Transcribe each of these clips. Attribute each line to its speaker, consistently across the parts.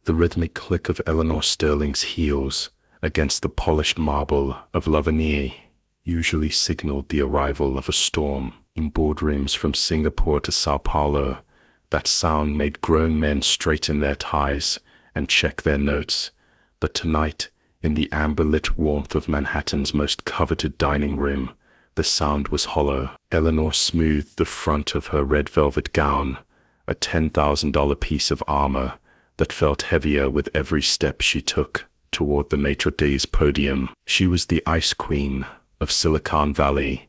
Speaker 1: The rhythmic click of Eleanor Sterling's heels against the polished marble of Lavinier usually signaled the arrival of a storm. In boardrooms from Singapore to Sao Paulo, that sound made grown men straighten their ties and check their notes. But tonight, in the amber-lit warmth of Manhattan's most coveted dining room, the sound was hollow. Eleanor smoothed the front of her red velvet gown, a $10,000 piece of armor that felt heavier with every step she took toward the maitre d's podium. She was the ice queen of Silicon Valley,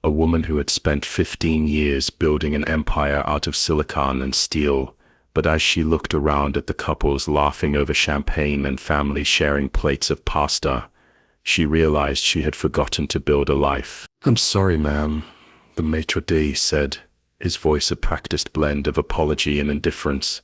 Speaker 1: a woman who had spent 15 years building an empire out of silicon and steel. But as she looked around at the couples laughing over champagne and families sharing plates of pasta, she realized she had forgotten to build a life. "I'm sorry, ma'am," the maitre d' said, his voice a practiced blend of apology and indifference.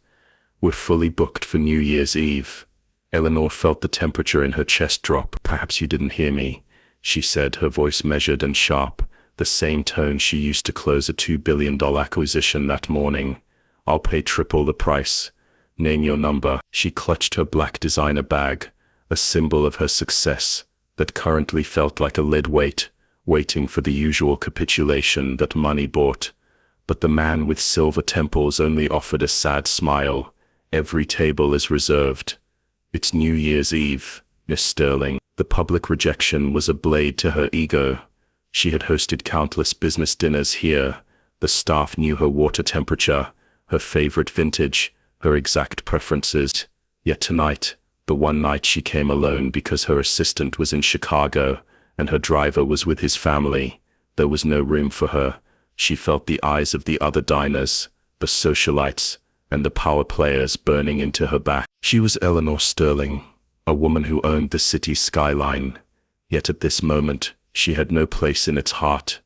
Speaker 1: "We're fully booked for New Year's Eve." Eleanor felt the temperature in her chest drop. "Perhaps you didn't hear me," she said, her voice measured and sharp, the same tone she used to close a $2 billion acquisition that morning. "I'll pay triple the price. Name your number." She clutched her black designer bag, a symbol of her success that currently felt like a lead weight, waiting for the usual capitulation that money bought. But the man with silver temples only offered a sad smile. "Every table is reserved. It's New Year's Eve, Miss Sterling." The public rejection was a blade to her ego. She had hosted countless business dinners here. The staff knew her water temperature, her favorite vintage, her exact preferences. Yet tonight, the one night she came alone because her assistant was in Chicago and her driver was with his family, there was no room for her. She felt the eyes of the other diners, the socialites, and the power players burning into her back. She was Eleanor Sterling, a woman who owned the city's skyline. Yet at this moment, she had no place in its heart.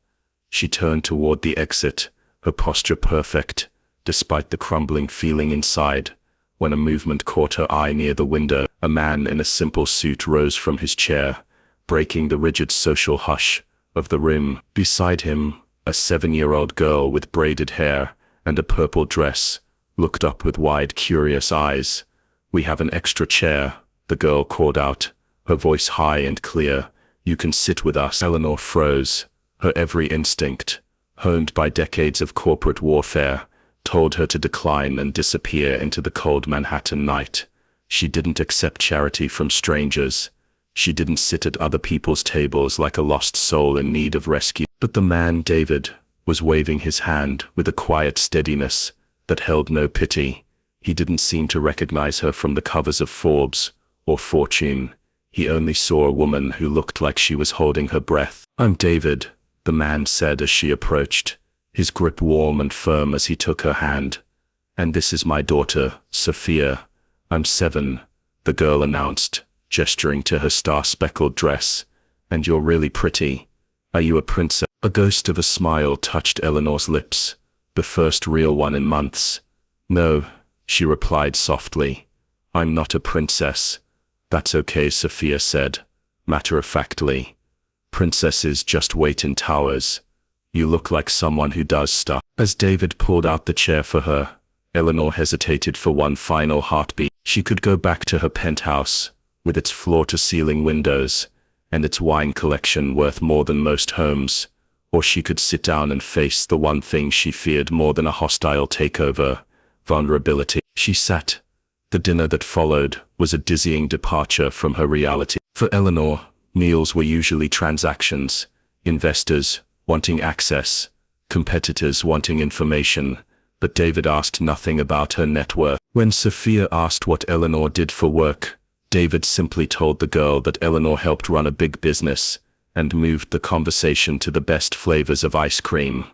Speaker 1: She turned toward the exit, her posture perfect, despite the crumbling feeling inside, when a movement caught her eye near the window. A man in a simple suit rose from his chair, breaking the rigid social hush of the room. Beside him, a 7-year-old girl with braided hair and a purple dress looked up with wide, curious eyes. "We have an extra chair," the girl called out, her voice high and clear. "You can sit with us." Eleanor froze. Her every instinct, honed by decades of corporate warfare, told her to decline and disappear into the cold Manhattan night. She didn't accept charity from strangers. She didn't sit at other people's tables like a lost soul in need of rescue. But the man, David, was waving his hand with a quiet steadiness that held no pity. He didn't seem to recognize her from the covers of Forbes or Fortune. He only saw a woman who looked like she was holding her breath. "I'm David," the man said as she approached, his grip warm and firm as he took her hand. "And this is my daughter, Sophia. I'm 7, the girl announced, gesturing to her star-speckled dress. "And you're really pretty. Are you a princess?" A ghost of a smile touched Eleanor's lips, the first real one in months. "No," she replied softly. "I'm not a princess." "That's okay," Sophia said, matter-of-factly. "Princesses just wait in towers. You look like someone who does stuff." As David pulled out the chair for her, Eleanor hesitated for one final heartbeat. She could go back to her penthouse, with its floor-to-ceiling windows, and its wine collection worth more than most homes, or she could sit down and face the one thing she feared more than a hostile takeover: vulnerability. She sat. The dinner that followed was a dizzying departure from her reality. For Eleanor, meals were usually transactions, investors wanting access, competitors wanting information, but David asked nothing about her net worth. When Sophia asked what Eleanor did for work, David simply told the girl that Eleanor helped run a big business, and moved the conversation to the best flavors of ice cream.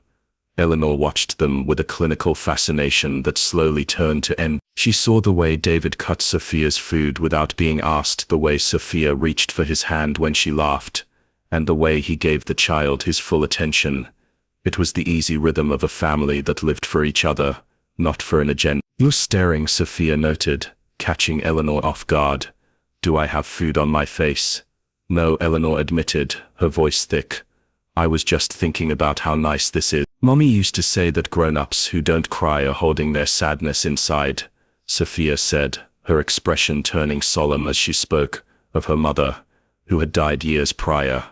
Speaker 1: Eleanor watched them with a clinical fascination that slowly turned to envy. She saw the way David cut Sophia's food without being asked, the way Sophia reached for his hand when she laughed, and the way he gave the child his full attention. It was the easy rhythm of a family that lived for each other, not for an agenda. "You're staring," Sophia noted, catching Eleanor off guard. "Do I have food on my face?" "No," Eleanor admitted, her voice thick. "I was just thinking about how nice this is." "Mommy used to say that grown-ups who don't cry are holding their sadness inside," Sophia said, her expression turning solemn as she spoke of her mother, who had died years prior.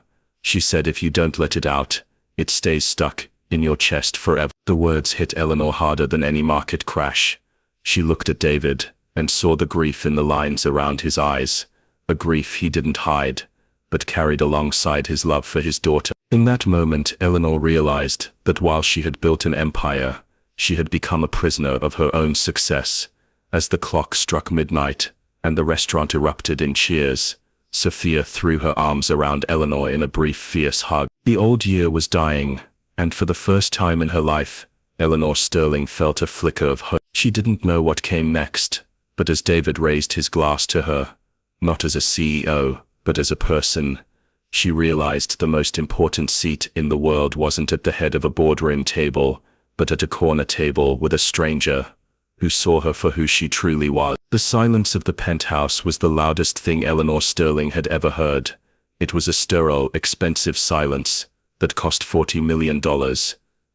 Speaker 1: She said, "If you don't let it out, it stays stuck in your chest forever." The words hit Eleanor harder than any market crash. She looked at David and saw the grief in the lines around his eyes, a grief he didn't hide, but carried alongside his love for his daughter. In that moment, Eleanor realized that while she had built an empire, she had become a prisoner of her own success. As the clock struck midnight and the restaurant erupted in cheers, Sophia threw her arms around Eleanor in a brief, fierce hug. The old year was dying, and for the first time in her life, Eleanor Sterling felt a flicker of hope. She didn't know what came next, but as David raised his glass to her, not as a CEO, but as a person, she realized the most important seat in the world wasn't at the head of a boardroom table, but at a corner table with a stranger who saw her for who she truly was. The silence of the penthouse was the loudest thing Eleanor Sterling had ever heard. It was a sterile, expensive silence that cost $40 million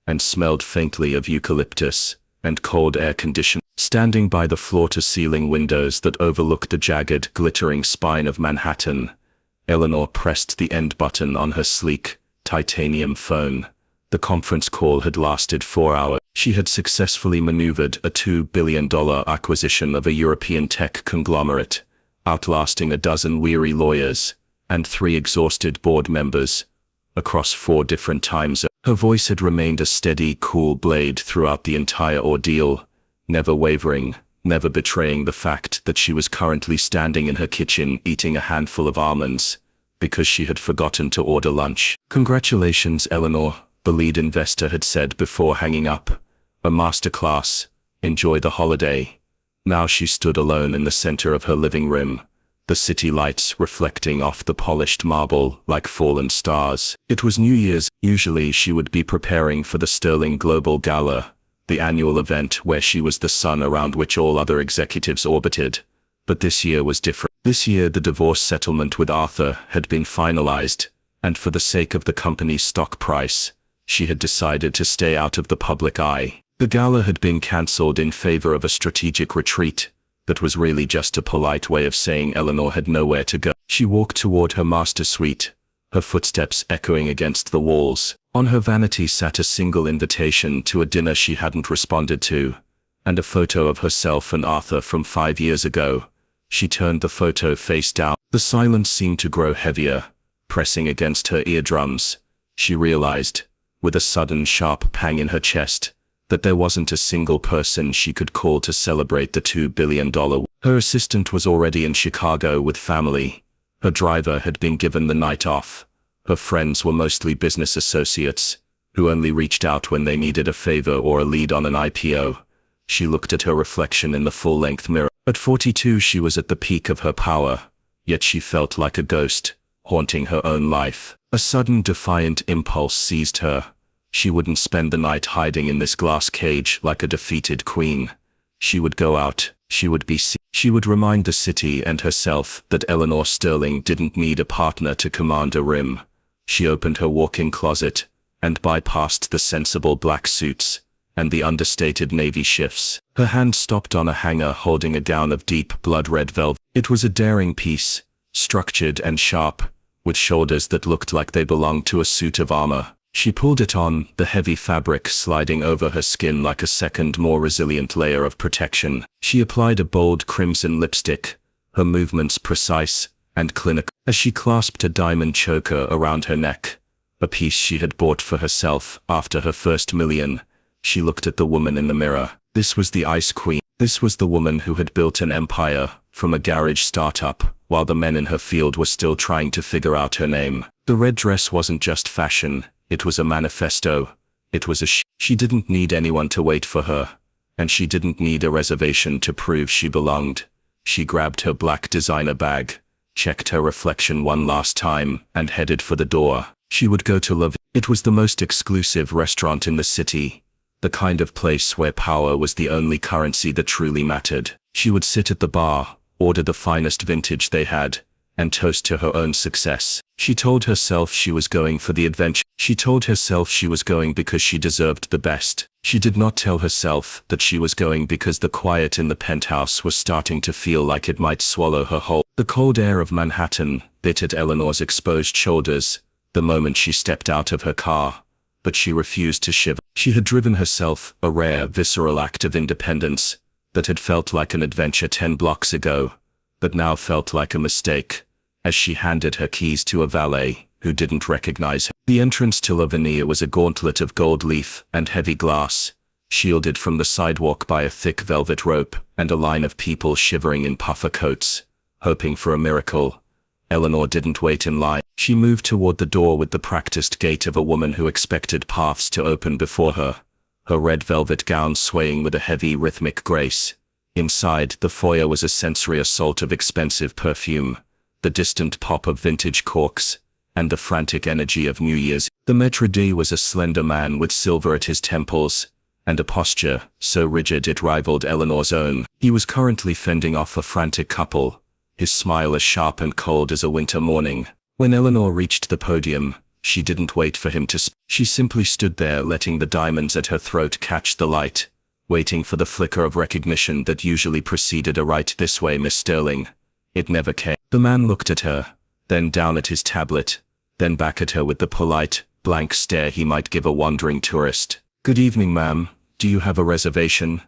Speaker 1: and smelled faintly of eucalyptus and cold air conditioning. Standing by the floor-to-ceiling windows that overlooked the jagged, glittering spine of Manhattan, Eleanor pressed the end button on her sleek, titanium phone. The conference call had lasted 4 hours. She had successfully maneuvered a $2 billion acquisition of a European tech conglomerate, outlasting a dozen weary lawyers and 3 exhausted board members across 4 different time zones. Her voice had remained a steady, cool blade throughout the entire ordeal, never wavering, never betraying the fact that she was currently standing in her kitchen eating a handful of almonds because she had forgotten to order lunch. "Congratulations, Eleanor," the lead investor had said before hanging up. "A masterclass. Enjoy the holiday." Now she stood alone in the center of her living room, the city lights reflecting off the polished marble like fallen stars. It was New Year's. Usually she would be preparing for the Sterling Global Gala, the annual event where she was the sun around which all other executives orbited. But this year was different. This year the divorce settlement with Arthur had been finalized, and for the sake of the company's stock price, she had decided to stay out of the public eye. The gala had been cancelled in favor of a strategic retreat that was really just a polite way of saying Eleanor had nowhere to go. She walked toward her master suite, her footsteps echoing against the walls. On her vanity sat a single invitation to a dinner she hadn't responded to, and a photo of herself and Arthur from 5 years ago. She turned the photo face down. The silence seemed to grow heavier, pressing against her eardrums. She realized, with a sudden sharp pang in her chest, that there wasn't a single person she could call to celebrate the $2 billion. Her assistant was already in Chicago with family. Her driver had been given the night off. Her friends were mostly business associates, who only reached out when they needed a favor or a lead on an IPO. She looked at her reflection in the full-length mirror. At 42 she was at the peak of her power, yet she felt like a ghost, haunting her own life. A sudden defiant impulse seized her. She wouldn't spend the night hiding in this glass cage like a defeated queen. She would go out, she would be seen. She would remind the city and herself that Eleanor Sterling didn't need a partner to command a room. She opened her walk-in closet and bypassed the sensible black suits and the understated navy shifts. Her hand stopped on a hanger holding a gown of deep blood-red velvet. It was a daring piece, structured and sharp, with shoulders that looked like they belonged to a suit of armor. She pulled it on, the heavy fabric sliding over her skin like a second, more resilient layer of protection. She applied a bold crimson lipstick, her movements precise and clinical. As she clasped a diamond choker around her neck, a piece she had bought for herself after her first million, she looked at the woman in the mirror. This was the Ice Queen. This was the woman who had built an empire from a garage startup, while the men in her field were still trying to figure out her name. The red dress wasn't just fashion. It was a manifesto. It was she didn't need anyone to wait for her, and she didn't need a reservation to prove she belonged. She grabbed her black designer bag, checked her reflection one last time, and headed for the door. She would go to Love. It was the most exclusive restaurant in the city, the kind of place where power was the only currency that truly mattered. She would sit at the bar, order the finest vintage they had,
Speaker 2: and toast to her own success. She told herself she was going for the adventure. She told herself she was going because she deserved the best. She did not tell herself that she was going because the quiet in the penthouse was starting to feel like it might swallow her whole. The cold air of Manhattan bit at Eleanor's exposed shoulders the moment she stepped out of her car, but she refused to shiver. She had driven herself a rare, visceral act of independence that had felt like an adventure 10 blocks ago, but now felt like a mistake, as she handed her keys to a valet who didn't recognize her. The entrance to Lavinia was a gauntlet of gold leaf and heavy glass, shielded from the sidewalk by a thick velvet rope and a line of people shivering in puffer coats, hoping for a miracle. Eleanor didn't wait in line. She moved toward the door with the practiced gait of a woman who expected paths to open before her, her red velvet gown swaying with a heavy rhythmic grace. Inside, the foyer was a sensory assault of expensive perfume, the distant pop of vintage corks, and the frantic energy of New Year's. The maître d' was a slender man with silver at his temples, and a posture so rigid it rivaled Eleanor's own. He was currently fending off a frantic couple, his smile as sharp and cold as a winter morning. When Eleanor reached the podium, she didn't wait for him to speak. She simply stood there, letting the diamonds at her throat catch the light, waiting for the flicker of recognition that usually preceded a "right this way, Miss Sterling." It never came. The man looked at her, then down at his tablet, then back at her with the polite, blank stare he might give a wandering tourist. "Good evening, ma'am. Do you have a reservation?"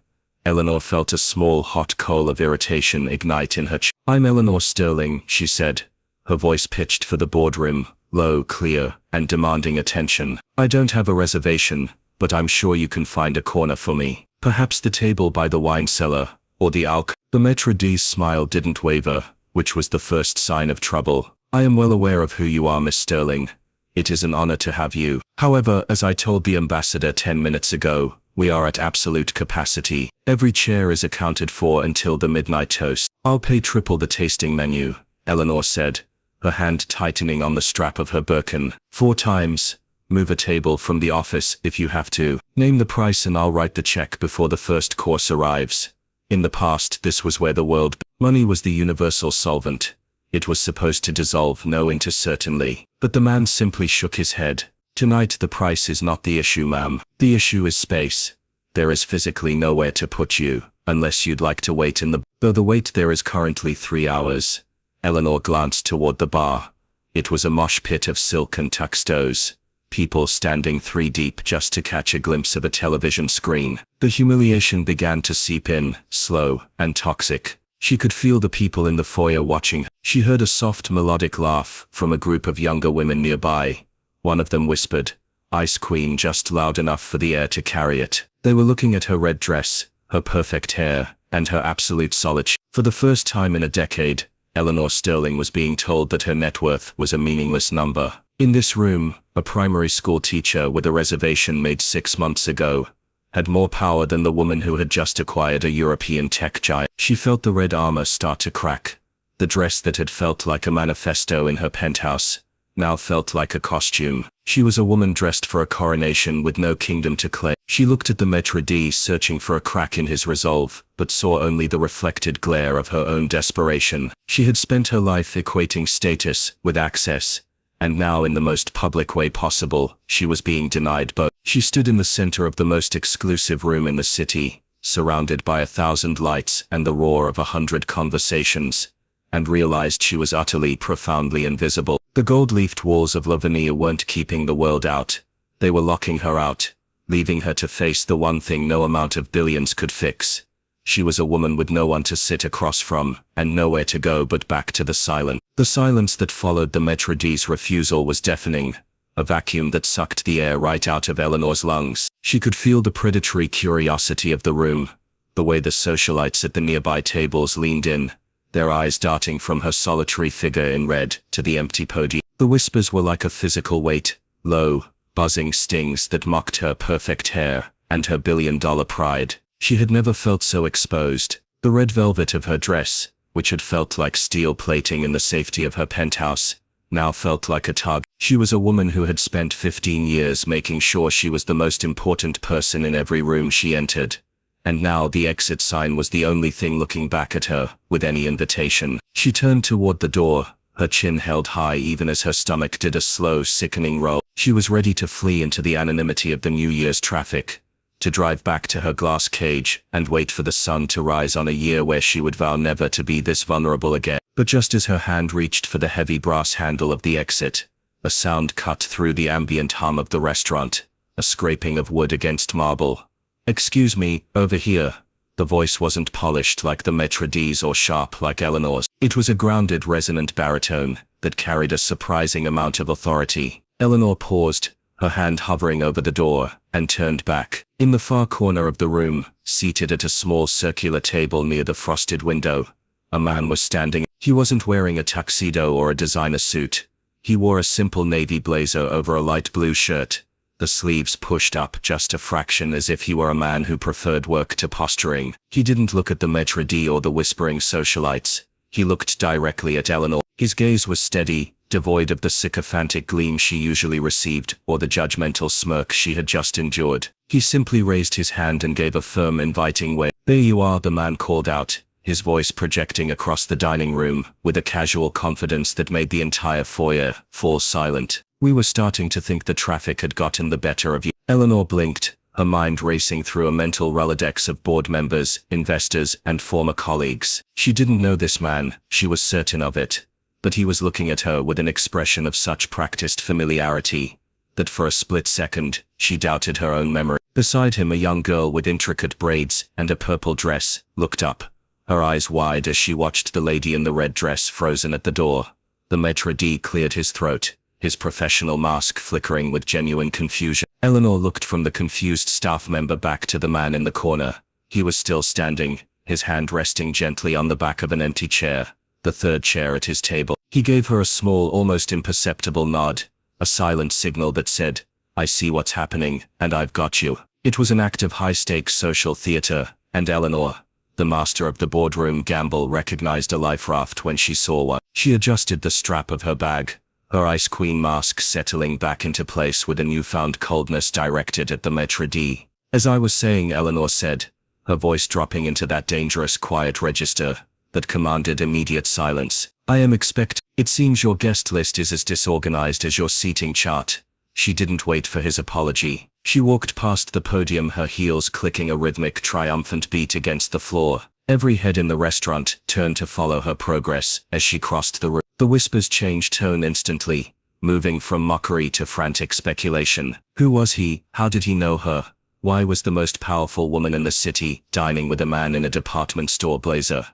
Speaker 2: Eleanor felt a small hot coal of irritation ignite in her chest. "I'm Eleanor Sterling," she said, her voice pitched for the boardroom, low, clear, and demanding attention. "I don't have a reservation, but I'm sure you can find a corner for me. Perhaps the table by the wine cellar, or the alcove." The maître d's smile didn't waver, which was the first sign of trouble. "I am well aware of who you are, Miss Sterling. It is an honor to have you. However, as I told the ambassador 10 minutes ago, we are at absolute capacity. Every chair is accounted for until the midnight toast." "I'll pay triple the tasting menu," Eleanor said, her hand tightening on the strap of her Birkin. "4 times. Move a table from the office if you have to. Name the price and I'll write the check before the first course arrives." In the past, this was where the world. Money was the universal solvent. It was supposed to dissolve no into certainly. But the man simply shook his head. "Tonight the price is not the issue, ma'am. The issue is space. There is physically nowhere to put you, unless you'd like to wait in the. Though the wait there is currently 3 hours. Eleanor glanced toward the bar. It was a mosh pit of silk and tuxedos, people standing 3 deep just to catch a glimpse of a television screen. The humiliation began to seep in, slow and toxic. She could feel the people in the foyer watching. She heard a soft melodic laugh from a group of younger women nearby. One of them whispered, "Ice Queen," just loud enough for the air to carry it. They were looking at her red dress, her perfect hair, and her absolute solitude. For the first time in a decade, Eleanor Sterling was being told that her net worth was a meaningless number. In this room, a primary school teacher with a reservation made 6 months ago had more power than the woman who had just acquired a European tech giant. She felt the red armor start to crack. The dress that had felt like a manifesto in her penthouse now felt like a costume. She was a woman dressed for a coronation with no kingdom to claim. She looked at the maître d' searching for a crack in his resolve, but saw only the reflected glare of her own desperation. She had spent her life equating status with access, and now in the most public way possible, she was being denied both. She stood in the center of the most exclusive room in the city, surrounded by 1,000 lights and the roar of 100 conversations, and realized she was utterly, profoundly invisible. The gold-leafed walls of Lavinia weren't keeping the world out. They were locking her out, leaving her to face the one thing no amount of billions could fix. She was a woman with no one to sit across from, and nowhere to go but back to the silence. The silence that followed the maître d's refusal was deafening, a vacuum that sucked the air right out of Eleanor's lungs. She could feel the predatory curiosity of the room, the way the socialites at the nearby tables leaned in, their eyes darting from her solitary figure in red to the empty podium. The whispers were like a physical weight, low, buzzing stings that mocked her perfect hair and her billion-dollar pride. She had never felt so exposed. The red velvet of her dress, which had felt like steel plating in the safety of her penthouse, now felt like a tug. She was a woman who had spent 15 years making sure she was the most important person in every room she entered. And now the exit sign was the only thing looking back at her with any invitation. She turned toward the door, her chin held high even as her stomach did a slow, sickening roll. She was ready to flee into the anonymity of the New Year's traffic, to drive back to her glass cage and wait for the sun to rise on a year where she would vow never to be this vulnerable again. But just as her hand reached for the heavy brass handle of the exit, a sound cut through the ambient hum of the restaurant, a scraping of wood against marble. "Excuse me, over here." The voice wasn't polished like the Maitre D's or sharp like Eleanor's. It was a grounded, resonant baritone that carried a surprising amount of authority. Eleanor paused, her hand hovering over the door, and turned back. In the far corner of the room, seated at a small circular table near the frosted window, a man was standing. He wasn't wearing a tuxedo or a designer suit. He wore a simple navy blazer over a light blue shirt, the sleeves pushed up just a fraction as if he were a man who preferred work to posturing. He didn't look at the maitre d' or the whispering socialites. He looked directly at Eleanor. His gaze was steady, devoid of the sycophantic gleam she usually received or the judgmental smirk she had just endured. He simply raised his hand and gave a firm, inviting wave. "There you are," the man called out, his voice projecting across the dining room with a casual confidence that made the entire foyer fall silent. "We were starting to think the traffic had gotten the better of you." Eleanor blinked, her mind racing through a mental Rolodex of board members, investors, and former colleagues. She didn't know this man, she was certain of it, but he was looking at her with an expression of such practiced familiarity that for a split second, she doubted her own memory. Beside him, a young girl with intricate braids and a purple dress looked up, her eyes wide as she watched the lady in the red dress frozen at the door. The maitre d' cleared his throat, his professional mask flickering with genuine confusion. Eleanor looked from the confused staff member back to the man in the corner. He was still standing, his hand resting gently on the back of an empty chair, the third chair at his table. He gave her a small, almost imperceptible nod, a silent signal that said, "I see what's happening, and I've got you." It was an act of high-stakes social theater, and Eleanor, the master of the boardroom gamble, recognized a life raft when she saw one. She adjusted the strap of her bag, her Ice Queen mask settling back into place with a newfound coldness directed at the maitre d'. "As I was saying," Eleanor said, her voice dropping into that dangerous quiet register that commanded immediate silence. It seems your guest list is as disorganized as your seating chart." She didn't wait for his apology. She walked past the podium, her heels clicking a rhythmic, triumphant beat against the floor. Every head in the restaurant turned to follow her progress as she crossed the room. The whispers changed tone instantly, moving from mockery to frantic speculation. Who was he? How did he know her? Why was the most powerful woman in the city dining with a man in a department store blazer?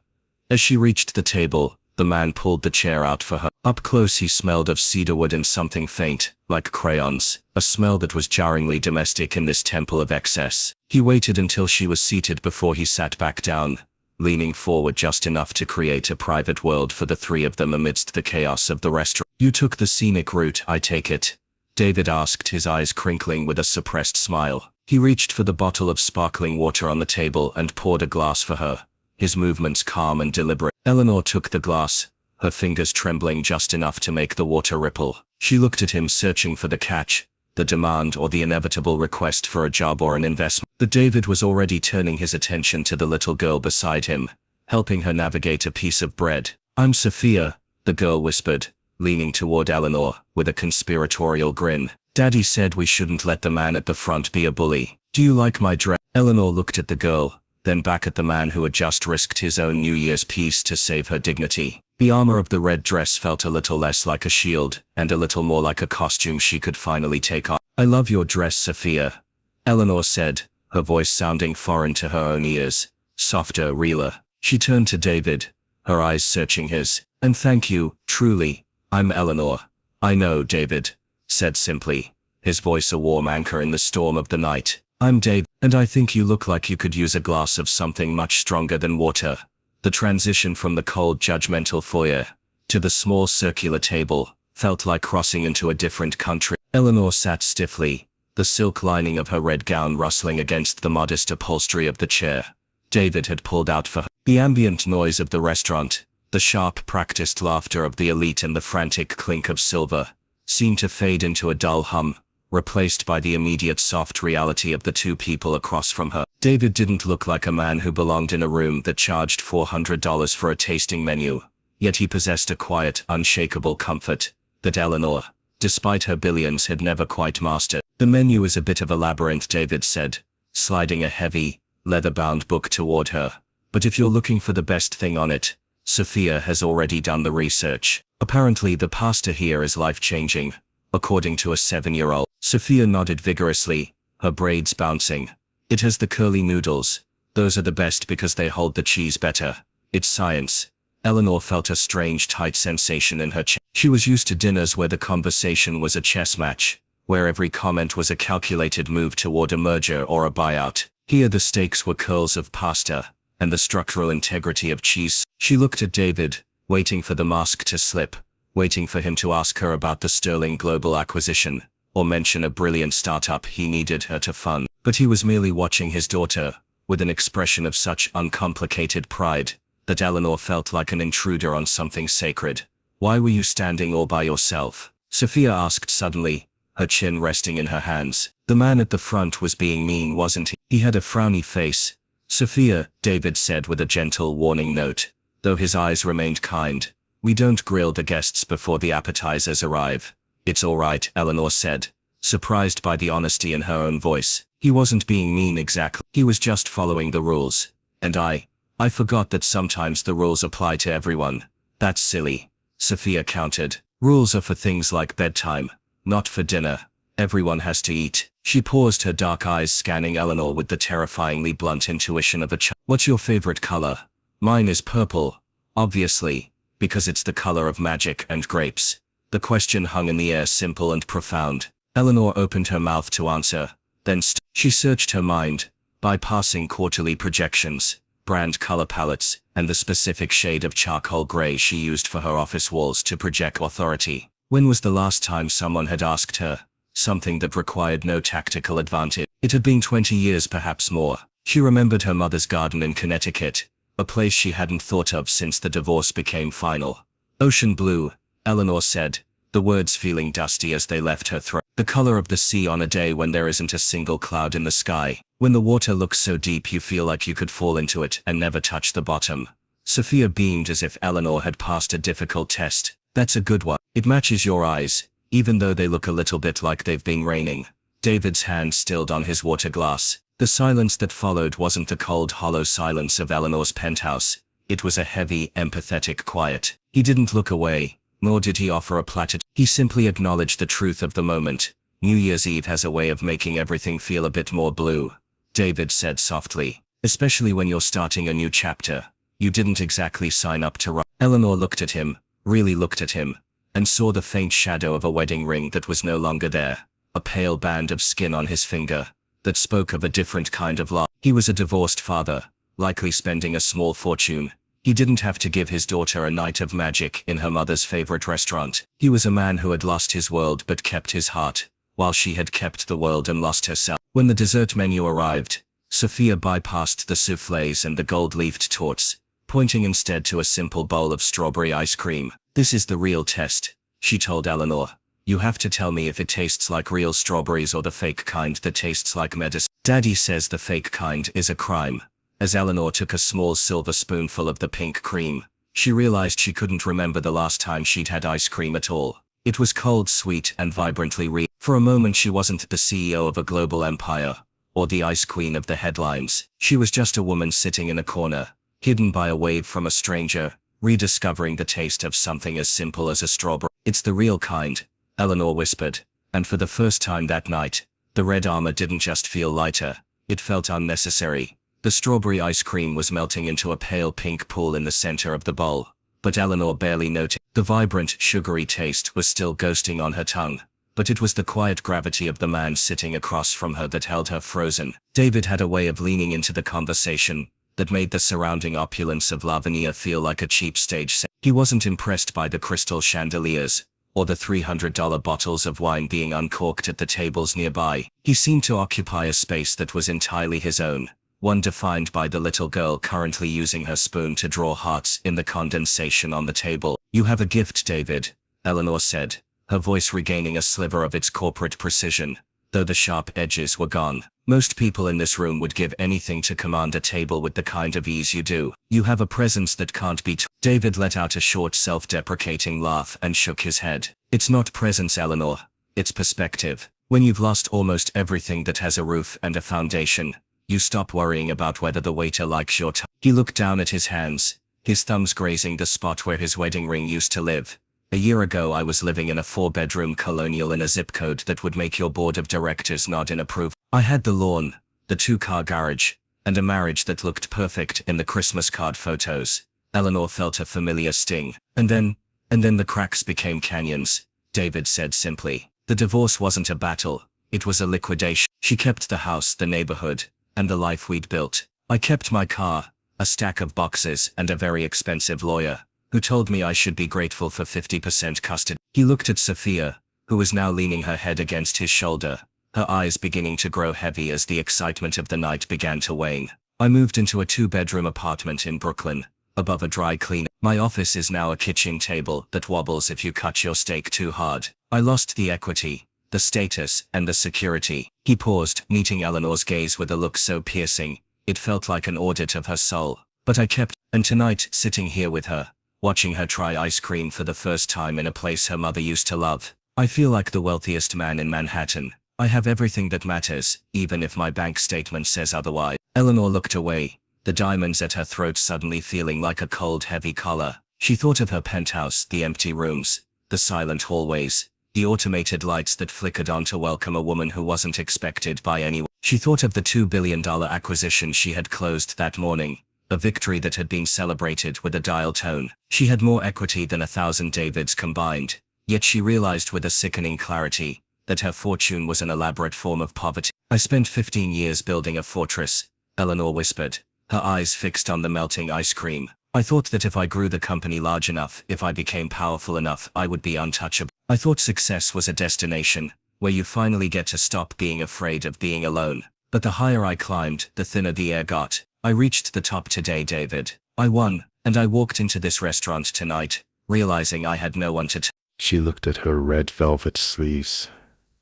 Speaker 2: As she reached the table, the man pulled the chair out for her. Up close, he smelled of cedarwood and something faint, like crayons, a smell that was jarringly domestic in this temple of excess. He waited until she was seated before he sat back down, leaning forward just enough to create a private world for the three of them amidst the chaos of the restaurant. "You took the scenic route, I take it?" David asked, his eyes crinkling with a suppressed smile. He reached for the bottle of sparkling water on the table and poured a glass for her, his movements calm and deliberate. Eleanor took the glass, her fingers trembling just enough to make the water ripple. She looked at him, searching for the catch, the demand or the inevitable request for a job or an investment. But David was already turning his attention to the little girl beside him, helping her navigate a piece of bread. "I'm Sophia," the girl whispered, leaning toward Eleanor with a conspiratorial grin. "Daddy said we shouldn't let the man at the front be a bully. Do you like my dress?" Eleanor looked at the girl, then back at the man who had just risked his own New Year's piece to save her dignity. The armor of the red dress felt a little less like a shield, and a little more like a costume she could finally take on. "I love your dress, Sophia," Eleanor said, her voice sounding foreign to her own ears, softer, realer. She turned to David, her eyes searching his. "And thank you, truly. I'm Eleanor." "I know," David said simply, his voice a warm anchor in the storm of the night. "I'm Dave, and I think you look like you could use a glass of something much stronger than water." The transition from the cold, judgmental foyer to the small circular table felt like crossing into a different country. Eleanor sat stiffly, the silk lining of her red gown rustling against the modest upholstery of the chair David had pulled out for her. The ambient noise of the restaurant, the sharp, practiced laughter of the elite and the frantic clink of silver, seemed to fade into a dull hum, replaced by the immediate soft reality of the two people across from her. David didn't look like a man who belonged in a room that charged $400 for a tasting menu. yet he possessed a quiet, unshakable comfort that Eleanor, despite her billions, had never quite mastered. The menu is a bit of a labyrinth, David said, sliding a heavy, leather-bound book toward her. But if you're looking for the best thing on it, Sophia has already done the research. Apparently the pasta here is life-changing, according to a 7-year-old. Sophia nodded vigorously, her braids bouncing. It has the curly noodles. Those are the best because they hold the cheese better. It's science. Eleanor felt a strange tight sensation in her chest. She was used to dinners where the conversation was a chess match, where every comment was a calculated move toward a merger or a buyout. Here the stakes were curls of pasta, and the structural integrity of cheese. She looked at David, waiting for the mask to slip, waiting for him to ask her about the Sterling Global acquisition, or mention a brilliant startup he needed her to fund. But he was merely watching his daughter, with an expression of such uncomplicated pride, that Eleanor felt like an intruder on something sacred. "Why were you standing all by yourself?" Sophia asked suddenly, her chin resting in her hands. The man at the front was being mean, wasn't he? He had a frowny face. "Sophia," David said with a gentle warning note, though his eyes remained kind, "we don't grill the guests before the appetizers arrive." "It's all right," Eleanor said, surprised by the honesty in her own voice. He wasn't being mean exactly. He was just following the rules. "And I forgot that sometimes the rules apply to everyone." "That's silly," Sophia countered. "Rules are for things like bedtime, not for dinner. Everyone has to eat." She paused, her dark eyes scanning Eleanor with the terrifyingly blunt intuition of a child. "What's your favorite color?" "Mine is purple, obviously, because it's the color of magic and grapes." The question hung in the air, simple and profound. Eleanor opened her mouth to answer, then she searched her mind, bypassing quarterly projections, brand color palettes, and the specific shade of charcoal gray she used for her office walls to project authority. When was the last time someone had asked her something that required no tactical advantage? It had been 20 years, perhaps more. She remembered her mother's garden in Connecticut, a place she hadn't thought of since the divorce became final. "Ocean blue," Eleanor said, the words feeling dusty as they left her throat. "The color of the sea on a day when there isn't a single cloud in the sky, when the water looks so deep you feel like you could fall into it and never touch the bottom." Sophia beamed as if Eleanor had passed a difficult test. "That's a good one. It matches your eyes, even though they look a little bit like they've been raining." David's hand stilled on his water glass. The silence that followed wasn't the cold, hollow silence of Eleanor's penthouse. It was a heavy, empathetic quiet. He didn't look away, nor did he offer a platitude. He simply acknowledged the truth of the moment. "New Year's Eve has a way of making everything feel a bit more blue," David said softly. "Especially when you're starting a new chapter. You didn't exactly sign up to write." Eleanor looked at him, really looked at him, and saw the faint shadow of a wedding ring that was no longer there, a pale band of skin on his finger, that spoke of a different kind of love. He was a divorced father, likely spending a small fortune. He didn't have to give his daughter a night of magic in her mother's favorite restaurant. He was a man who had lost his world but kept his heart, while she had kept the world and lost herself. When the dessert menu arrived, Sophia bypassed the soufflés and the gold-leafed torts, pointing instead to a simple bowl of strawberry ice cream. "This is the real test," she told Eleanor. "You have to tell me if it tastes like real strawberries or the fake kind that tastes like medicine." "Daddy says the fake kind is a crime." As Eleanor took a small silver spoonful of the pink cream, she realized she couldn't remember the last time she'd had ice cream at all. It was cold, sweet, and vibrantly real. For a moment she wasn't the CEO of a global empire, or the ice queen of the headlines. She was just a woman sitting in a corner, hidden by a wave from a stranger, rediscovering the taste of something as simple as a strawberry. "It's the real kind," Eleanor whispered, and for the first time that night, the red armor didn't just feel lighter, it felt unnecessary. The strawberry ice cream was melting into a pale pink pool in the center of the bowl, but Eleanor barely noticed. The vibrant, sugary taste was still ghosting on her tongue, but it was the quiet gravity of the man sitting across from her that held her frozen. David had a way of leaning into the conversation that made the surrounding opulence of Lavinia feel like a cheap stage set. He wasn't impressed by the crystal chandeliers, or the $300 bottles of wine being uncorked at the tables nearby. He seemed to occupy a space that was entirely his own, one defined by the little girl currently using her spoon to draw hearts in the condensation on the table. "You have a gift, David," Eleanor said, her voice regaining a sliver of its corporate precision, though the sharp edges were gone. Most people in this room would give anything to command a table with the kind of ease you do. You have a presence that can't be David let out a short self-deprecating laugh and shook his head. It's not presence, Eleanor. It's perspective. When you've lost almost everything that has a roof and a foundation, you stop worrying about whether the waiter likes your He looked down at his hands, his thumbs grazing the spot where his wedding ring used to live. A year ago I was living in a 4-bedroom colonial in a zip code that would make your board of directors nod in approval. I had the lawn, the 2-car garage, and a marriage that looked perfect in the Christmas card photos. Eleanor felt a familiar sting. And then the cracks became canyons, David said simply. The divorce wasn't a battle, it was a liquidation. She kept the house, the neighborhood, and the life we'd built. I kept my car, a stack of boxes, and a very expensive lawyer, who told me I should be grateful for 50% custody. He looked at Sophia, who was now leaning her head against his shoulder, her eyes beginning to grow heavy as the excitement of the night began to wane. I moved into a 2-bedroom apartment in Brooklyn, above a dry cleaner. My office is now a kitchen table that wobbles if you cut your steak too hard. I lost the equity, the status, and the security. He paused, meeting Eleanor's gaze with a look so piercing, it felt like an audit of her soul. But I kept, and tonight, sitting here with her, watching her try ice cream for the first time in a place her mother used to love, I feel like the wealthiest man in Manhattan. I have everything that matters, even if my bank statement says otherwise. Eleanor looked away, the diamonds at her throat suddenly feeling like a cold, heavy collar. She thought of her penthouse, the empty rooms, the silent hallways, the automated lights that flickered on to welcome a woman who wasn't expected by anyone. She thought of the $2 billion acquisition she had closed that morning, a victory that had been celebrated with a dial tone. She had more equity than 1,000 Davids combined, yet she realized with a sickening clarity that her fortune was an elaborate form of poverty. I spent 15 years building a fortress, Eleanor whispered, her eyes fixed on the melting ice cream. I thought that if I grew the company large enough, if I became powerful enough, I would be untouchable. I thought success was a destination, where you finally get to stop being afraid of being alone. But the higher I climbed, the thinner the air got. I reached the top today, David. I won, and I walked into this restaurant tonight, realizing I had no one to
Speaker 1: She looked at her red velvet sleeves,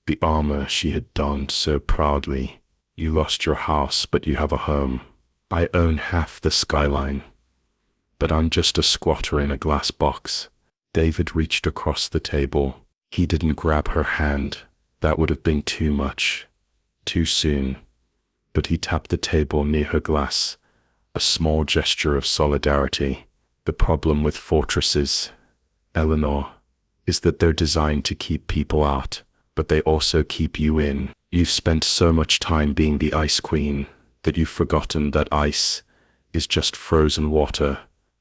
Speaker 1: the armor she had donned so proudly. You lost your house, but you have a home. I own half the skyline, but I'm just a squatter in a glass box. David reached across the table. He didn't grab her hand. That would have been too much, too soon. But he tapped the table near her glass, a small gesture of solidarity. The problem with fortresses, Eleanor, is that they're designed to keep people out, but they also keep you in. You've spent so much time being the ice queen that you've forgotten that ice is just frozen water.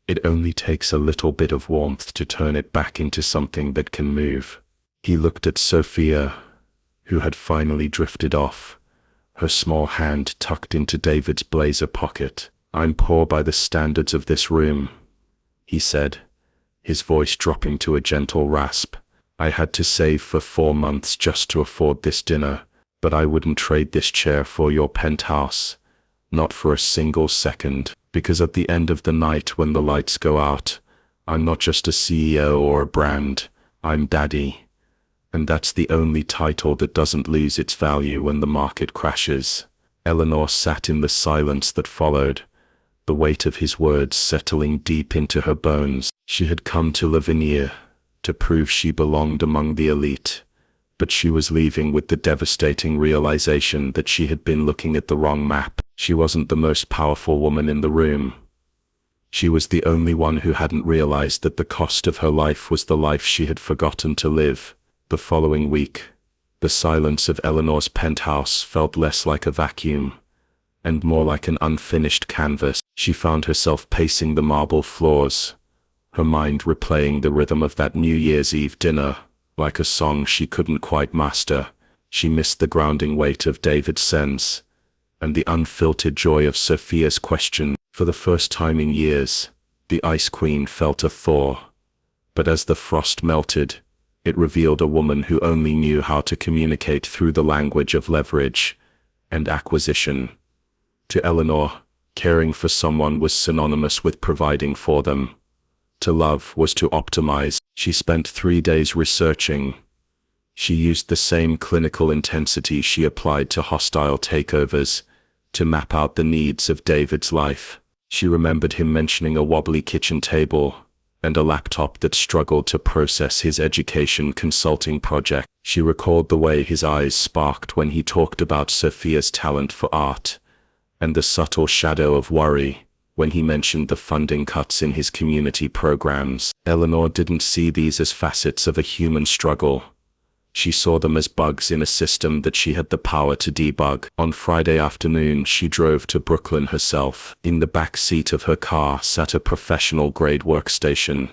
Speaker 1: It only takes a little bit of warmth to turn it back into something that can move. He looked at Sophia, who had finally drifted off, her small hand tucked into David's blazer pocket. I'm poor by the standards of this room, he said, his voice dropping to a gentle rasp. I had to save for 4 months just to afford this dinner, but I wouldn't trade this chair for your penthouse. Not for a single second, because at the end of the night when the lights go out, I'm not just a CEO or a brand, I'm Daddy. And that's the only title that doesn't lose its value when the market crashes. Eleanor sat in the silence that followed, the weight of his words settling deep into her bones. She had come to Billionaire to prove she belonged among the elite, but she was leaving with the devastating realization that she had been looking at the wrong map. She wasn't the most powerful woman in the room. She was the only one who hadn't realized that the cost of her life was the life she had forgotten to live. The following week, the silence of Eleanor's penthouse felt less like a vacuum, and more like an unfinished canvas. She found herself pacing the marble floors, her mind replaying the rhythm of that New Year's Eve dinner, like a song she couldn't quite master. She missed the grounding weight of David's sense, and the unfiltered joy of Sophia's question. For the first time in years, the Ice Queen felt a thaw, but as the frost melted, it revealed a woman who only knew how to communicate through the language of leverage and acquisition. To Eleanor, caring for someone was synonymous with providing for them. To love was to optimize. She spent 3 days researching,
Speaker 2: She used the same clinical intensity she applied to hostile takeovers to map out the needs of David's life. She remembered him mentioning a wobbly kitchen table and a laptop that struggled to process his education consulting project. She recalled the way his eyes sparked when he talked about Sophia's talent for art, and the subtle shadow of worry when he mentioned the funding cuts in his community programs. Eleanor didn't see these as facets of a human struggle. She saw them as bugs in a system that she had the power to debug. On Friday afternoon, she drove to Brooklyn herself. In the back seat of her car sat a professional-grade workstation,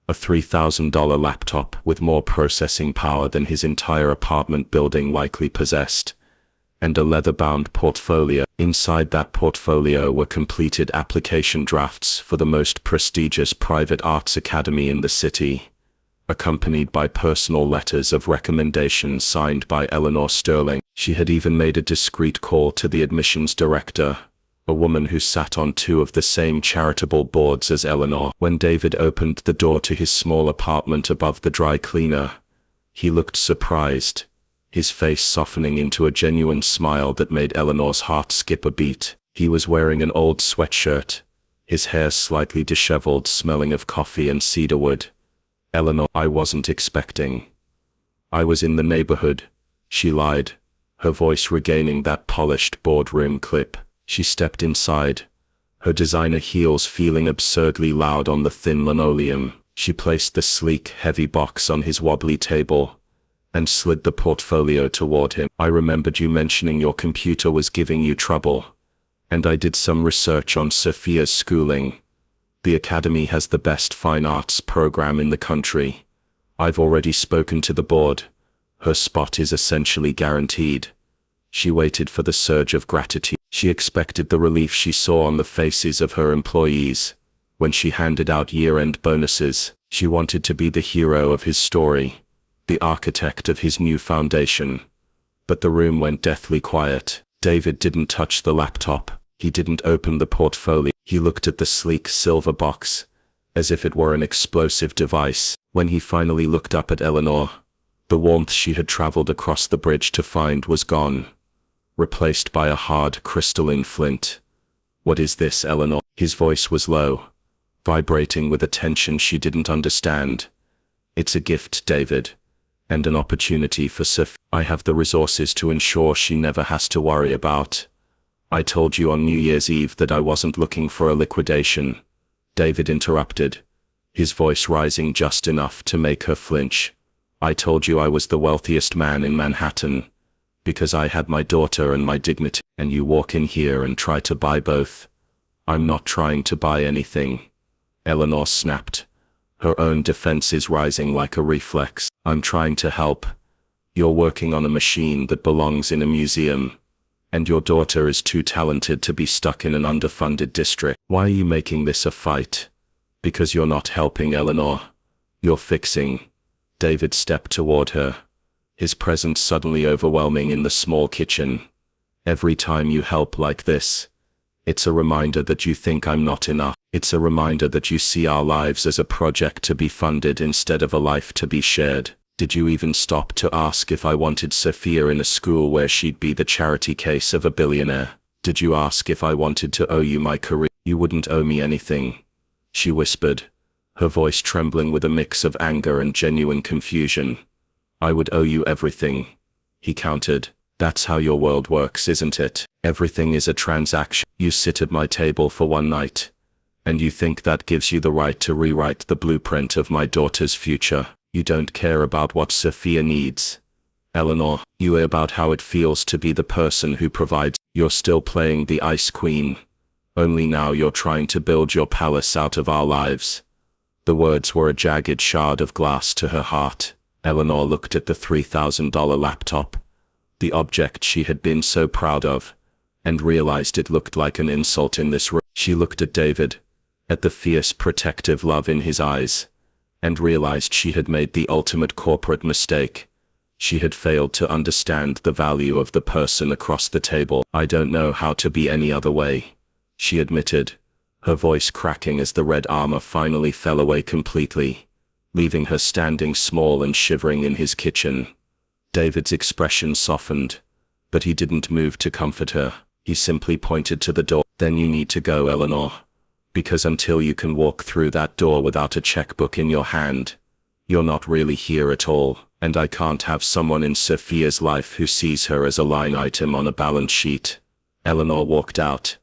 Speaker 2: a $3,000 laptop with more processing power than his entire apartment building likely possessed, and a leather-bound portfolio. Inside that portfolio were completed application drafts for the most prestigious private arts academy in the city, accompanied by personal letters of recommendation signed by Eleanor Sterling. She had even made a discreet call to the admissions director, a woman who sat on 2 of the same charitable boards as Eleanor. When David opened the door to his small apartment above the dry cleaner, he looked surprised, his face softening into a genuine smile that made Eleanor's heart skip a beat. He was wearing an old sweatshirt, his hair slightly disheveled, smelling of coffee and cedarwood. "Eleanor, I wasn't expecting. I was in the neighborhood," she lied, her voice regaining that polished boardroom clip. She stepped inside, her designer heels feeling absurdly loud on the thin linoleum. She placed the sleek, heavy box on his wobbly table and slid the portfolio toward him. "I remembered you mentioning your computer was giving you trouble, and I did some research on Sophia's schooling. The academy has the best fine arts program in the country. I've already spoken to the board. Her spot is essentially guaranteed." She waited for the surge of gratitude. She expected the relief she saw on the faces of her employees when she handed out year-end bonuses. She wanted to be the hero of his story, the architect of his new foundation. But the room went deathly quiet. David didn't touch the laptop. He didn't open the portfolio. He looked at the sleek silver box, as if it were an explosive device. When he finally looked up at Eleanor, the warmth she had traveled across the bridge to find was gone, replaced by a hard, crystalline flint. "What is this, Eleanor?" His voice was low, vibrating with a tension she didn't understand. "It's a gift, David, and an opportunity for Sophia. I have the resources to ensure she never has to worry about. I told you on New Year's Eve that I wasn't looking for a liquidation," David interrupted, his voice rising just enough to make her flinch. "I told you I was the wealthiest man in Manhattan, because I had my daughter and my dignity, and you walk in here and try to buy both." "I'm not trying to buy anything," Eleanor snapped, her own defenses rising like a reflex. "I'm trying to help. You're working on a machine that belongs in a museum, and your daughter is too talented to be stuck in an underfunded district. Why are you making this a fight? Because you're not helping, Eleanor. You're fixing." David stepped toward her, his presence suddenly overwhelming in the small kitchen. "Every time you help like this, it's a reminder that you think I'm not enough. It's a reminder that you see our lives as a project to be funded instead of a life to be shared. Did you even stop to ask if I wanted Sophia in a school where she'd be the charity case of a billionaire? Did you ask if I wanted to owe you my career?" "You wouldn't owe me anything," she whispered, her voice trembling with a mix of anger and genuine confusion. "I would owe you everything," he countered. "That's how your world works, isn't it? Everything is a transaction. You sit at my table for one night, and you think that gives you the right to rewrite the blueprint of my daughter's future. You don't care about what Sophia needs, Eleanor. You care about how it feels to be the person who provides. You're still playing the Ice Queen, only now you're trying to build your palace out of our lives." The words were a jagged shard of glass to her heart. Eleanor looked at the $3,000 laptop, the object she had been so proud of, and realized it looked like an insult in this room. She looked at David, at the fierce protective love in his eyes, and realized she had made the ultimate corporate mistake. She had failed to understand the value of the person across the table. "I don't know how to be any other way," she admitted, her voice cracking as the red armor finally fell away completely, leaving her standing small and shivering in his kitchen. David's expression softened, but he didn't move to comfort her. He simply pointed to the door. Then you need to go, Eleanor. Because until you can walk through that door without a checkbook in your hand, you're not really here at all, and I can't have someone in Sophia's life who sees her as a line item on a balance sheet. Eleanor walked out,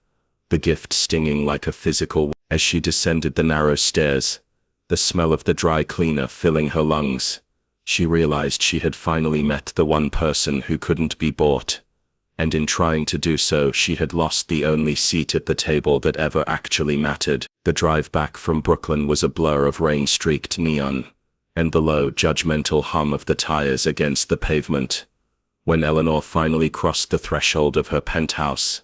Speaker 2: the gift stinging like a physical. As she descended the narrow stairs, the smell of the dry cleaner filling her lungs, she realized she had finally met the one person who couldn't be bought. And in trying to do so, she had lost the only seat at the table that ever actually mattered. The drive back from Brooklyn was a blur of rain-streaked neon, and the low, judgmental hum of the tires against the pavement. When Eleanor finally crossed the threshold of her penthouse,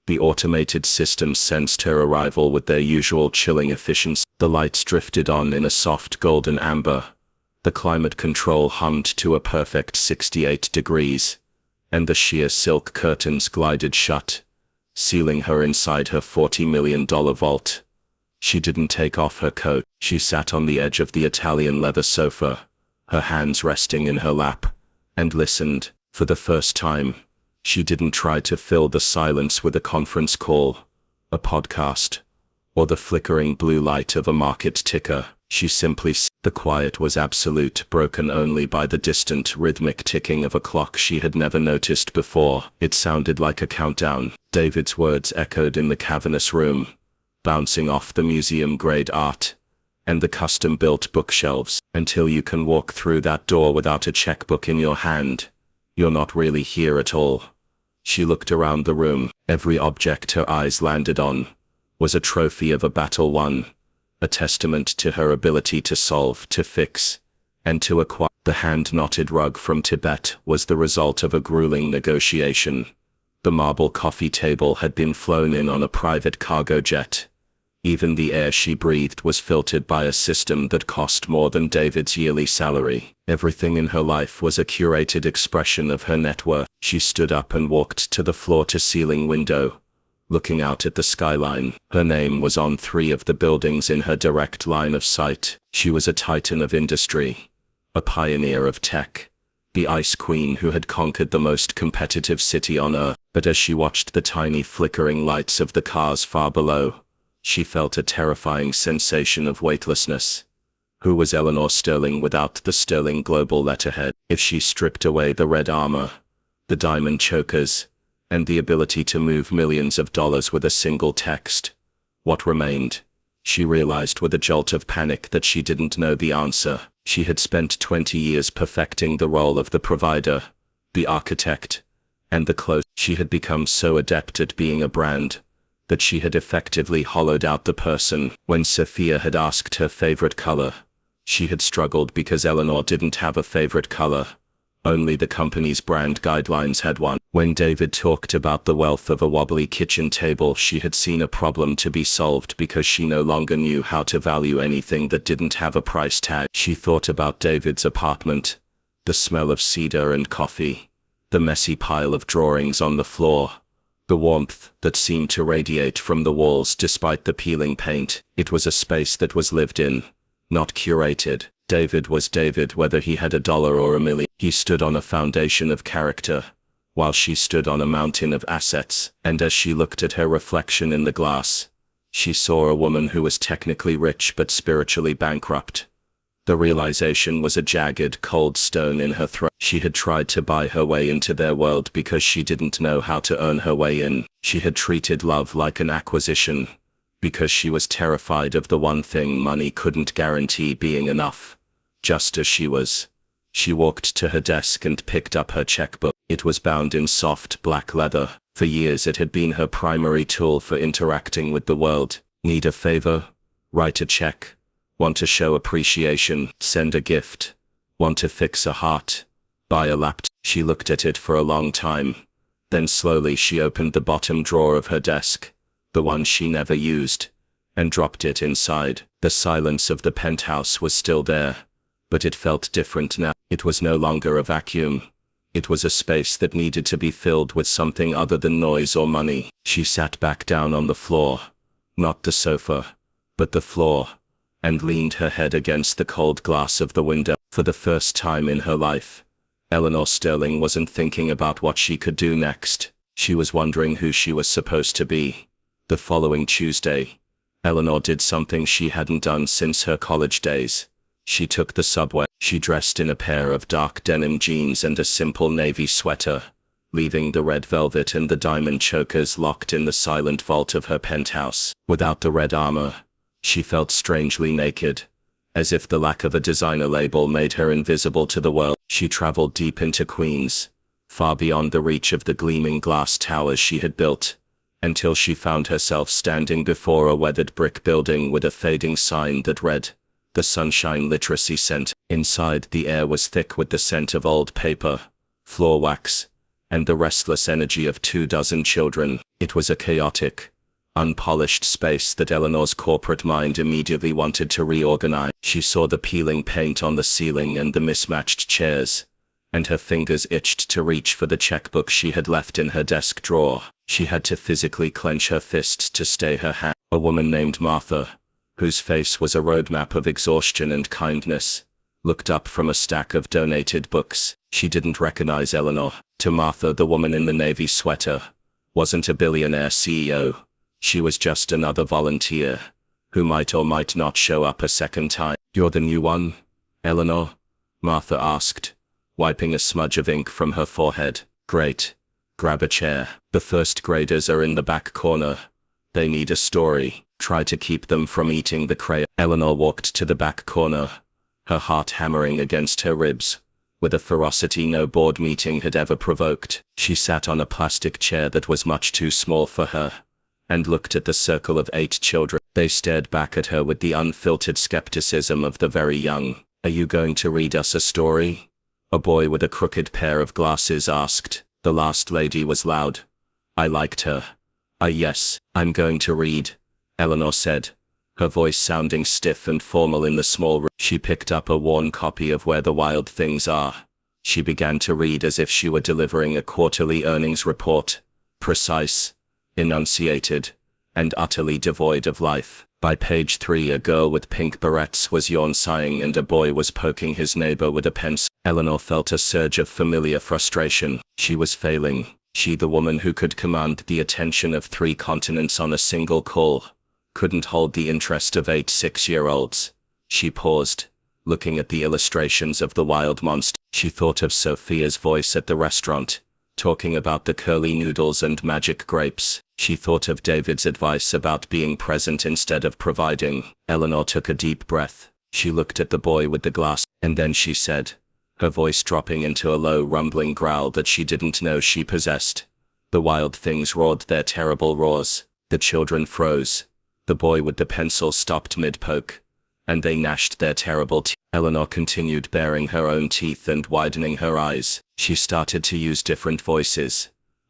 Speaker 2: the automated systems sensed her arrival with their usual chilling efficiency. The lights drifted on in a soft golden amber. The climate control hummed to a perfect 68 degrees, and the sheer silk curtains glided shut, sealing her inside her $40 million vault. She didn't take off her coat. She sat on the edge of the Italian leather sofa, her hands resting in her lap, and listened. For the first time, she didn't try to fill the silence with a conference call, a podcast, or the flickering blue light of a market ticker. She simply the quiet was absolute, broken only by the distant, rhythmic ticking of a clock she had never noticed before. It sounded like a countdown. David's words echoed in the cavernous room, bouncing off the museum-grade art and the custom-built bookshelves. Until you can walk through that door without a checkbook in your hand, you're not really here at all. She looked around the room. Every object her eyes landed on was a trophy of a battle won, a testament to her ability to solve, to fix, and to acquire. The hand-knotted rug from Tibet was the result of a grueling negotiation. The marble coffee table had been flown in on a private cargo jet. Even the air she breathed was filtered by a system that cost more than David's yearly salary. Everything in her life was a curated expression of her net worth. She stood up and walked to the floor-to-ceiling window, looking out at the skyline. Her name was on 3 of the buildings in her direct line of sight. She was a titan of industry, a pioneer of tech, the ice queen who had conquered the most competitive city on earth. But as she watched the tiny flickering lights of the cars far below, she felt a terrifying sensation of weightlessness. Who was Eleanor Sterling without the sterling global letterhead? If she stripped away the red armor, the diamond chokers, and the ability to move millions of dollars with a single text, what remained? She realized with a jolt of panic that she didn't know the answer. She had spent 20 years perfecting the role of the provider, the architect, and the close. She had become so adept at being a brand that she had effectively hollowed out the person. When Sophia had asked her favorite color, she had struggled because Eleanor didn't have a favorite color. Only the company's brand guidelines had one. When David talked about the wealth of a wobbly kitchen table, she had seen a problem to be solved because she no longer knew how to value anything that didn't have a price tag. She thought about David's apartment, the smell of cedar and coffee, the messy pile of drawings on the floor, the warmth that seemed to radiate from the walls despite the peeling paint. It was a space that was lived in, not curated. David was David whether he had $1 or $1 million. He stood on a foundation of character, while she stood on a mountain of assets. And as she looked at her reflection in the glass, she saw a woman who was technically rich but spiritually bankrupt. The realization was a jagged, cold stone in her throat. She had tried to buy her way into their world because she didn't know how to earn her way in. She had treated love like an acquisition, because she was terrified of the one thing money couldn't guarantee being enough. Just as she was, she walked to her desk and picked up her checkbook. It was bound in soft black leather. For years it had been her primary tool for interacting with the world. Need a favor? Write a check. Want to show appreciation? Send a gift. Want to fix a heart? Buy a laptop. She looked at it for a long time. Then slowly she opened the bottom drawer of her desk, the one she never used, and dropped it inside. The silence of the penthouse was still there, but it felt different now. It was no longer a vacuum. It was a space that needed to be filled with something other than noise or money. She sat back down on the floor, not the sofa, but the floor, and leaned her head against the cold glass of the window. For the first time in her life, Eleanor Sterling wasn't thinking about what she could do next. She was wondering who she was supposed to be. The following Tuesday, Eleanor did something she hadn't done since her college days. She took the subway. She dressed in a pair of dark denim jeans and a simple navy sweater, leaving the red velvet and the diamond chokers locked in the silent vault of her penthouse. Without the red armor, she felt strangely naked, as if the lack of a designer label made her invisible to the world. She traveled deep into Queens, far beyond the reach of the gleaming glass towers she had built, until she found herself standing before a weathered brick building with a fading sign that read, "The Sunshine Literacy Center." Inside, the air was thick with the scent of old paper, floor wax, and the restless energy of 24 children. It was a chaotic, unpolished space that Eleanor's corporate mind immediately wanted to reorganize. She saw the peeling paint on the ceiling and the mismatched chairs, and her fingers itched to reach for the checkbook she had left in her desk drawer. She had to physically clench her fists to stay her hand. A woman named Martha, whose face was a roadmap of exhaustion and kindness, looked up from a stack of donated books. She didn't recognize Eleanor. To Martha, the woman in the navy sweater wasn't a billionaire CEO. She was just another volunteer, who might or might not show up a second time. "You're the new one, Eleanor?" Martha asked, wiping a smudge of ink from her forehead. "Great. Grab a chair. The first graders are in the back corner. They need a story. Try to keep them from eating the crayon." Eleanor walked to the back corner, her heart hammering against her ribs, with a ferocity no board meeting had ever provoked. She sat on a plastic chair that was much too small for her, and looked at the circle of 8 children. They stared back at her with the unfiltered skepticism of the very young. "Are you going to read us a story?" a boy with a crooked pair of glasses asked. The last lady was loud. "I liked her." Yes, I'm going to read," Eleanor said, her voice sounding stiff and formal in the small room. She picked up a worn copy of Where the Wild Things Are. She began to read as if she were delivering a quarterly earnings report, precise, enunciated, and utterly devoid of life. By page 3, a girl with pink barrettes was yawn-sighing and a boy was poking his neighbor with a pencil. Eleanor felt a surge of familiar frustration. She was failing. She, the woman who could command the attention of 3 continents on a single call, couldn't hold the interest of 8 6-year-olds. She paused, looking at the illustrations of the wild monster. She thought of Sophia's voice at the restaurant, talking about the curly noodles and magic grapes. She thought of David's advice about being present instead of providing. Eleanor took a deep breath. She looked at the boy with the glass, and then she said, her voice dropping into a low rumbling growl that she didn't know she possessed. The wild things roared their terrible roars. The children froze. The boy with the pencil stopped mid-poke, and they gnashed their terrible teeth. Eleanor continued baring her own teeth and widening her eyes. She started to use different voices.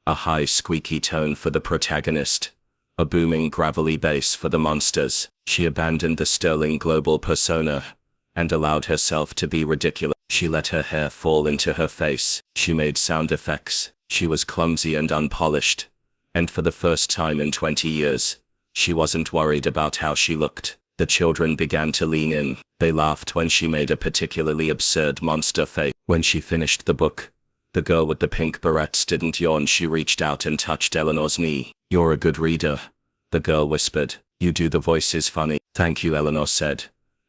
Speaker 2: A high squeaky tone for the protagonist, a booming gravelly bass for the monsters. She abandoned the sterling global persona, and allowed herself to be ridiculous. She let her hair fall into her face. She made sound effects. She was clumsy and unpolished, and for the first time in 20 years, she wasn't worried about how she looked. The children began to lean in. They laughed when she made a particularly absurd monster face. When she finished the book, the girl with the pink barrettes didn't yawn. She reached out and touched Eleanor's knee. "You're a good reader," the girl whispered. "You do the voices funny." "Thank you," Eleanor said,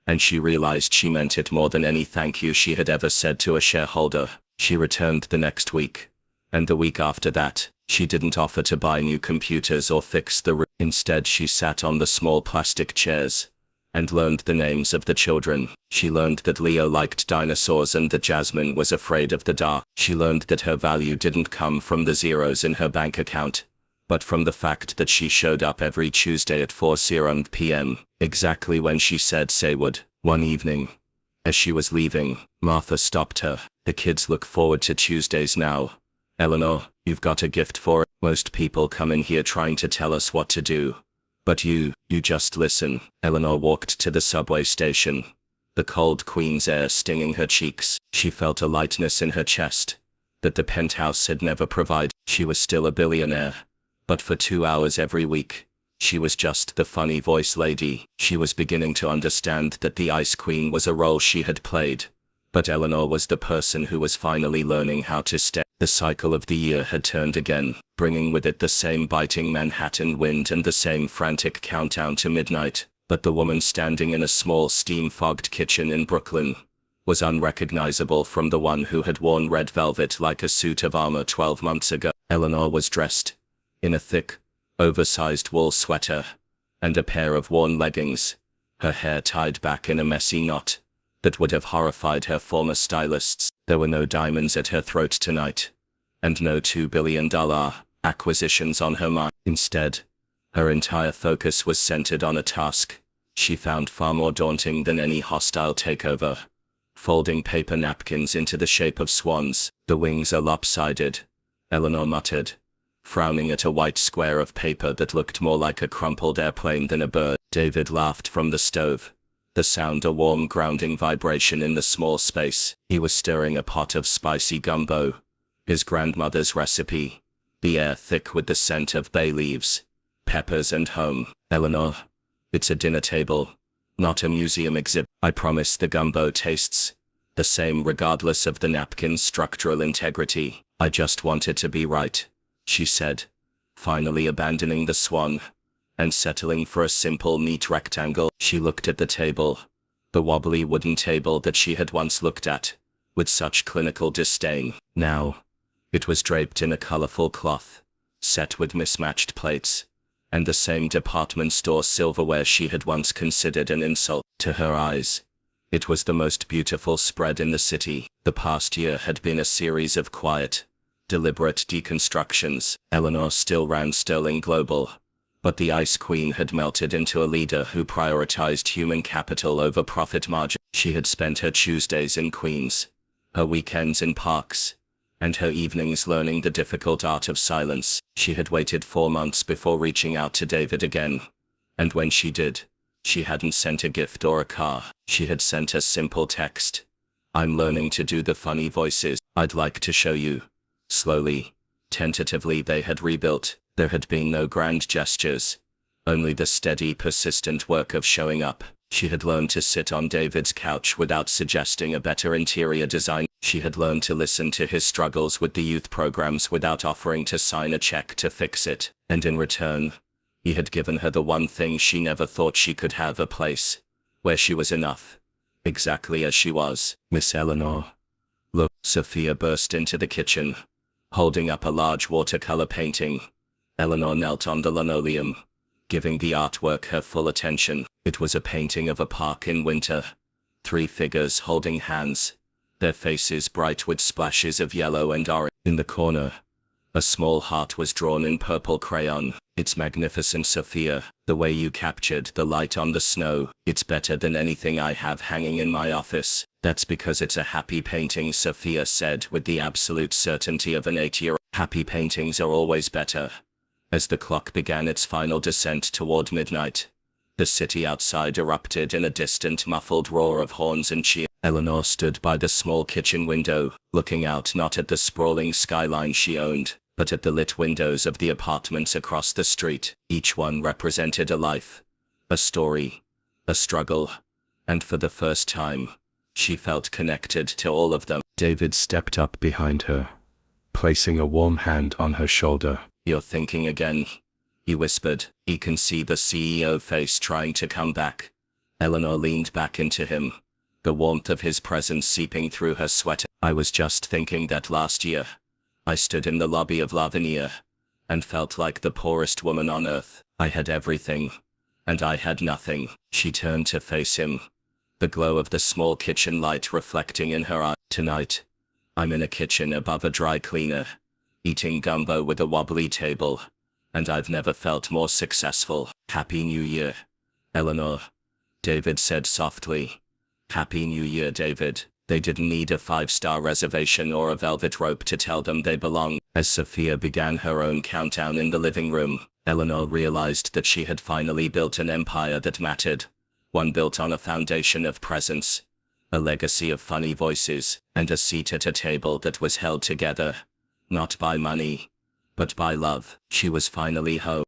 Speaker 2: and she realized she meant it more than any thank you she had ever said to a shareholder. She returned the next week, and the week after that. She didn't offer to buy new computers or fix the room. Instead, she sat on the small plastic chairs and learned the names of the children. She learned that Leo liked dinosaurs and that Jasmine was afraid of the dark. She learned that her value didn't come from the zeros in her bank account, but from the fact that she showed up every Tuesday at 4:00 p.m., exactly when she said say would. One evening, as she was leaving, Martha stopped her. "The kids look forward to Tuesdays now. Eleanor, you've got a gift for it. Most people come in here trying to tell us what to do. But you just listen." Eleanor walked to the subway station, the cold Queen's air stinging her cheeks. She felt a lightness in her chest that the penthouse had never provided. She was still a billionaire, but for 2 hours every week, she was just the funny voice lady. She was beginning to understand that the Ice Queen was a role she had played, But Eleanor was the person who was finally learning how to stay. The cycle of the year had turned again, bringing with it the same biting Manhattan wind and the same frantic countdown to midnight. But the woman standing in a small steam-fogged kitchen in Brooklyn was unrecognizable from the one who had worn red velvet like a suit of armor 12 months ago. Eleanor was dressed in a thick, oversized wool sweater and a pair of worn leggings, her hair tied back in a messy knot that would have horrified her former stylists. There were no diamonds at her throat tonight, and no $2 billion acquisitions on her mind. Instead, her entire focus was centered on a task she found far more daunting than any hostile takeover: folding paper napkins into the shape of swans. The wings are lopsided, Eleanor muttered, frowning at a white square of paper that looked more like a crumpled airplane than a bird. David laughed from the stove, the sound a warm grounding vibration in the small space. He was stirring a pot of spicy gumbo, his grandmother's recipe, the air thick with the scent of bay leaves, peppers and home. Eleanor, it's a dinner table, not a museum exhibit. I promise the gumbo tastes the same regardless of the napkin's structural integrity. I just want it to be right, she said, finally abandoning the swan and settling for a simple neat rectangle. She looked at the table, the wobbly wooden table that she had once looked at with such clinical disdain. Now, it was draped in a colorful cloth, set with mismatched plates, and the same department store silverware she had once considered an insult. To her eyes, it was the most beautiful spread in the city. The past year had been a series of quiet, deliberate deconstructions. Eleanor still ran Sterling Global, but the Ice Queen had melted into a leader who prioritized human capital over profit margin. She had spent her Tuesdays in Queens, her weekends in parks, and her evenings learning the difficult art of silence. She had waited 4 months before reaching out to David again, and when she did, she hadn't sent a gift or a car. She had sent a simple text. I'm learning to do the funny voices. I'd like to show you. Slowly, tentatively they had rebuilt. There had been no grand gestures, only the steady, persistent work of showing up. She had learned to sit on David's couch without suggesting a better interior design. She had learned to listen to his struggles with the youth programs without offering to sign a check to fix it. And in return, he had given her the one thing she never thought she could have: a place where she was enough, exactly as she was. Miss Eleanor, look. Sophia burst into the kitchen, holding up a large watercolor painting. Eleanor knelt on the linoleum, giving the artwork her full attention. It was a painting of a park in winter. 3 figures holding hands, their faces bright with splashes of yellow and orange. In the corner, a small heart was drawn in purple crayon. It's magnificent, Sophia, the way you captured the light on the snow. It's better than anything I have hanging in my office. That's because it's a happy painting, Sophia said with the absolute certainty of an 8-year-old. Happy paintings are always better. As the clock began its final descent toward midnight, the city outside erupted in a distant, muffled roar of horns and cheers. Eleanor stood by the small kitchen window, looking out not at the sprawling skyline she owned, but at the lit windows of the apartments across the street. Each one represented a life, a story, a struggle, and for the first time, she felt connected to all of them.
Speaker 1: David stepped up behind her, placing a warm hand on her shoulder.
Speaker 2: You're thinking again, he whispered. He can see the CEO face trying to come back. Eleanor leaned back into him, the warmth of his presence seeping through her sweater. I was just thinking that last year, I stood in the lobby of Billionaire and felt like the poorest woman on earth. I had everything, and I had nothing. She turned to face him, the glow of the small kitchen light reflecting in her eye. Tonight, I'm in a kitchen above a dry cleaner, eating gumbo with a wobbly table, and I've never felt more successful. Happy New Year, Eleanor, David said softly. Happy New Year, David. They didn't need a 5-star reservation or a velvet rope to tell them they belonged. As Sophia began her own countdown in the living room, Eleanor realized that she had finally built an empire that mattered. One built on a foundation of presence, a legacy of funny voices, and a seat at a table that was held together, not by money, but by love. She was finally home.